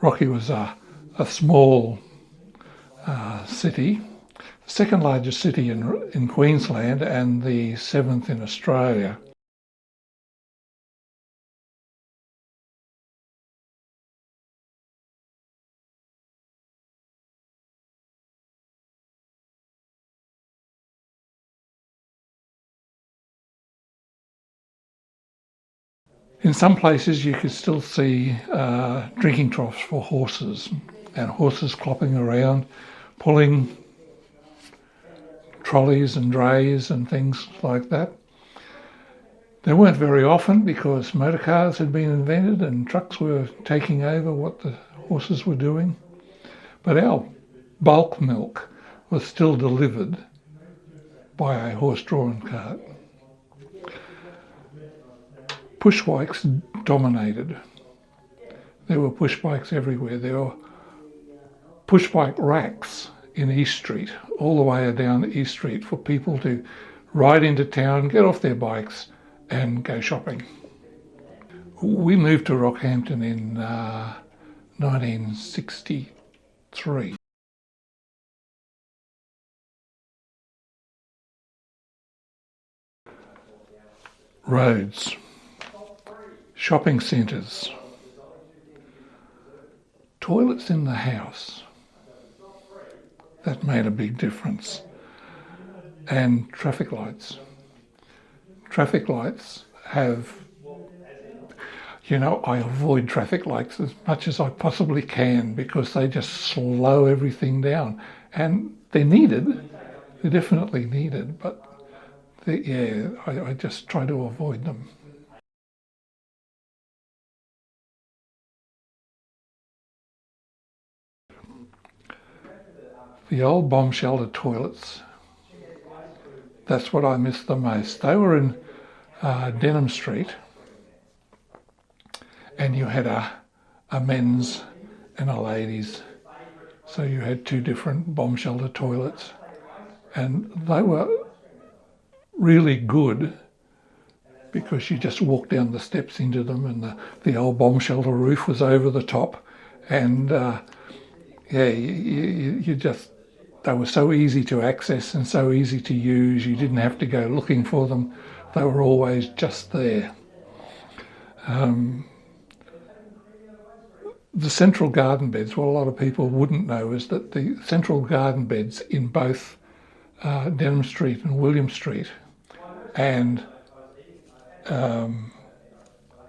Rocky was a small city, the second largest city in Queensland and the seventh in Australia. In some places you could still see drinking troughs for horses, and horses clopping around, pulling trolleys and drays and things like that. They weren't very often because motor cars had been invented and trucks were taking over what the horses were doing. But our bulk milk was still delivered by a horse-drawn cart. Push bikes dominated. There were push bikes everywhere. There were push bike racks in East Street, all the way down East Street, for people to ride into town, get off their bikes and go shopping. We moved to Rockhampton in 1963. Roads, shopping centres, toilets in the house. That made a big difference. And traffic lights. Traffic lights have, I avoid traffic lights as much as I possibly can because they just slow everything down. And they're needed, they're definitely needed, but I just try to avoid them. The old bomb shelter toilets, that's what I miss the most. They were in Denham Street, and you had a men's and a ladies. So you had two different bomb shelter toilets, and they were really good because you just walked down the steps into them, and the old bomb shelter roof was over the top, and they were so easy to access and so easy to use. You didn't have to go looking for them. They were always just there. The central garden beds, what a lot of people wouldn't know is that the central garden beds in both Denham Street and William Street and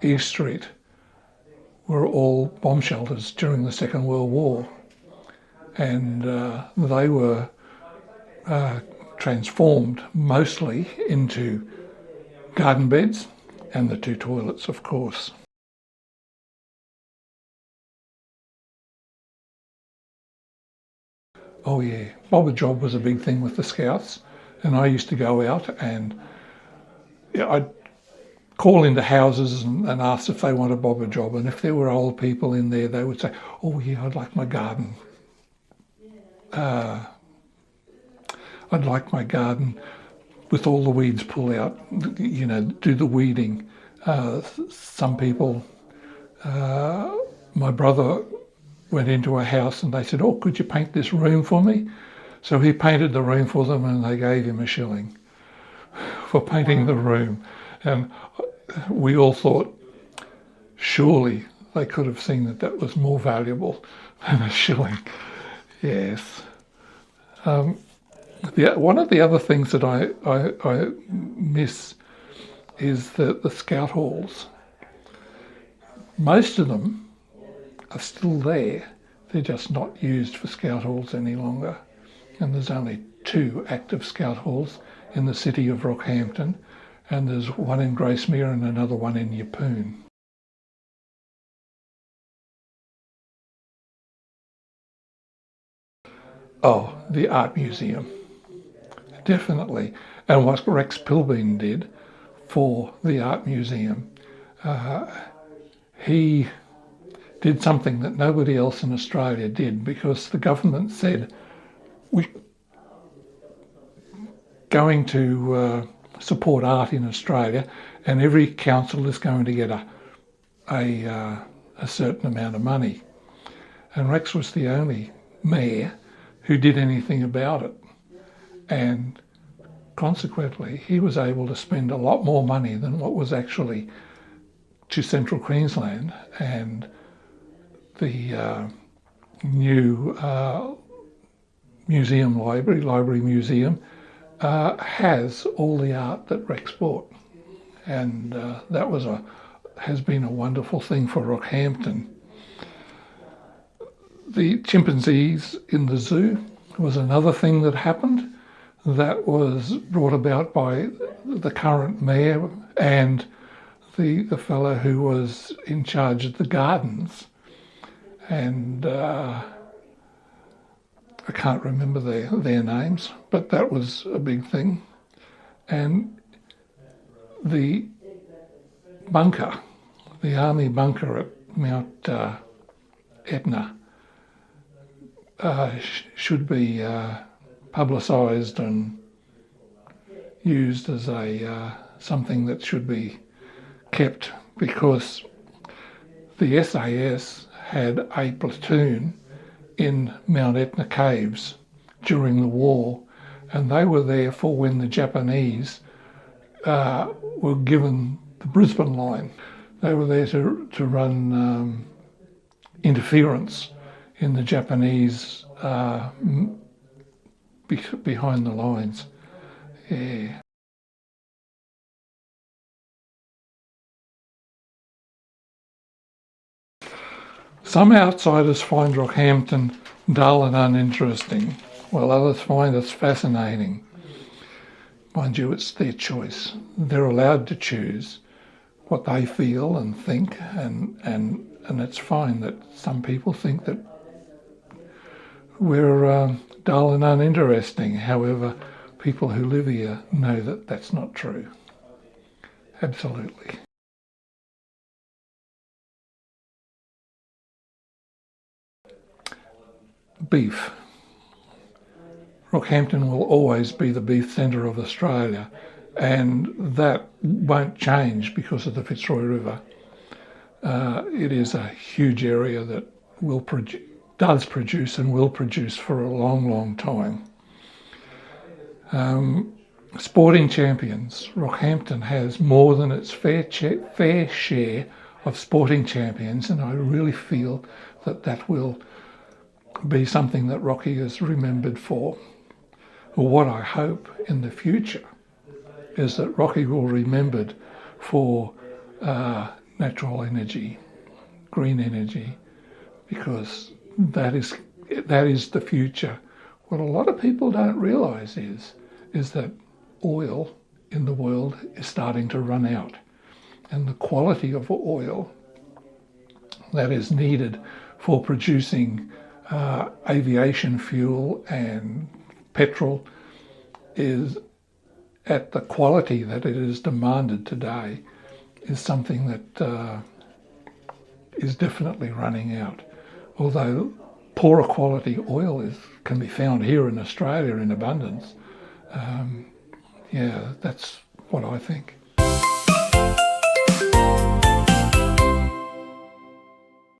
East Street were all bomb shelters during the Second World War. And they were transformed mostly into garden beds and the two toilets, of course. Oh yeah, bob a job was a big thing with the Scouts, and I used to go out and I'd call into houses and ask if they want a bob a job, and if there were old people in there, they would say, "Oh yeah, I'd like my garden. I'd like my garden with all the weeds pulled out, do the weeding." Some people, my brother went into a house and they said, "Oh, could you paint this room for me?" So he painted the room for them and they gave him a shilling for painting the room. And we all thought, surely they could have seen that was more valuable than a shilling. Yes. One of the other things that I miss is the scout halls. Most of them are still there. They're just not used for scout halls any longer. And there's only 2 active scout halls in the city of Rockhampton, and there's one in Gracemere and another one in Yeppoon. Oh, the art museum, definitely. And what Rex Pilbeam did for the art museum, he did something that nobody else in Australia did, because the government said, we're going to support art in Australia, and every council is going to get a certain amount of money. and Rex was the only mayor who did anything about it. And consequently, he was able to spend a lot more money than what was actually to Central Queensland, and the new library museum, has all the art that Rex bought, and that has been a wonderful thing for Rockhampton. The chimpanzees in the zoo was another thing that happened that was brought about by the current mayor and the fellow who was in charge of the gardens, and I can't remember their names, but that was a big thing. And the bunker, the army bunker at Mount Etna, should be publicised and used as something that should be kept, because the SAS had a platoon in Mount Etna caves during the war, and they were there for when the Japanese were given the Brisbane line. They were there to run interference in the Japanese behind the lines. Yeah. Some outsiders find Rockhampton dull and uninteresting, while others find it fascinating. Mind you, it's their choice. They're allowed to choose what they feel and think, and it's fine that some people think that we're dull and uninteresting. However, people who live here know that that's not true. Absolutely. Beef. Rockhampton will always be the beef centre of Australia, and that won't change because of the Fitzroy River. It is a huge area that does produce and will produce for a long, long time. Sporting champions. Rockhampton has more than its fair share of sporting champions, and I really feel that will be something that Rocky is remembered for. What I hope in the future is that Rocky will be remembered for natural energy, green energy, because that is the future. What a lot of people don't realise is that oil in the world is starting to run out, and the quality of oil that is needed for producing aviation fuel and petrol is at the quality that it is demanded today, is something that is definitely running out. Although poorer quality oil can be found here in Australia in abundance, yeah, that's what I think.